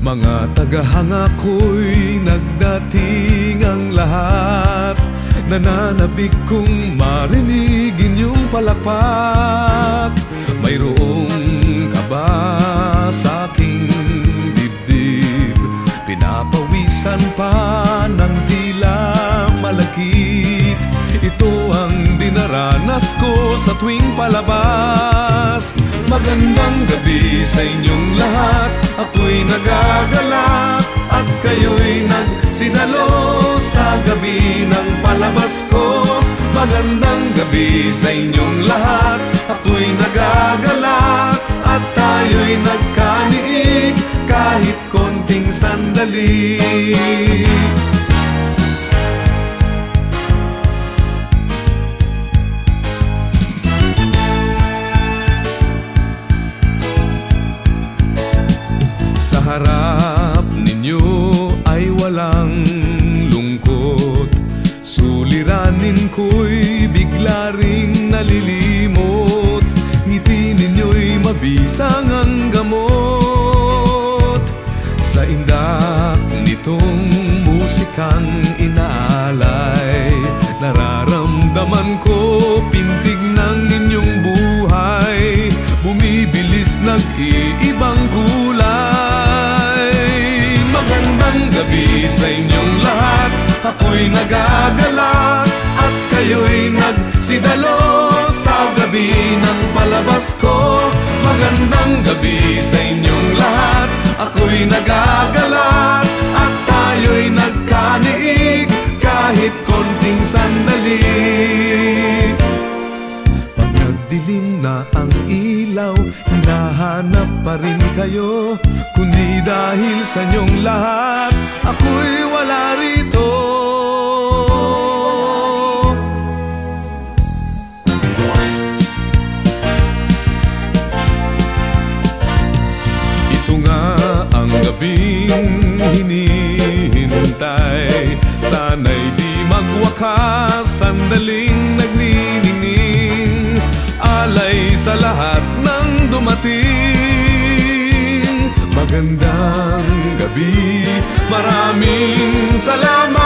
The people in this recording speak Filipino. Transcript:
Mga tagahanga ko'y nagdating ang lahat. Nananabik kong marinig inyong palakpak. Mayroong kaba sa aking dibdib, pinapawisan pa ng tila malakit. Ito ang dinaranas ko sa tuwing palabas. Magandang gabi sa inyong lahat. Ako'y nagagalak at kayo'y nagsinalo sa gabi ng palabas ko. Magandang gabi sa inyong lahat. Ako'y nagagalak at tayo'y nagkaniig kahit konting sandali. Sa harap ninyo ay walang lungkot, suliranin ko'y bigla ring nalilimot. Ngiti ninyo'y mabisang ang gamot. Sa indak nitong musikang inaalay, nararamdaman ko pintig ng inyong buhay, bumibilis nag-iibang kulay. Magandang gabi sa inyong lahat. Ako'y nagagalak at kayo'y nagsidalo sa gabi ng palabas ko. Magandang gabi sa inyong lahat. Ako'y nagagalak at tayo'y nagkaniig kahit konting sandali. Pag nagdilim na ang ilaw, hinahanap pa rin kayo. Kundi dahil sa inyong lahat, ako'y wala rito. Ito nga ang gabing hinihintay, sana'y di magwakas, sandaling nagniningning, alay sa lahat ng dumating. Magandang gabi, maraming salamat.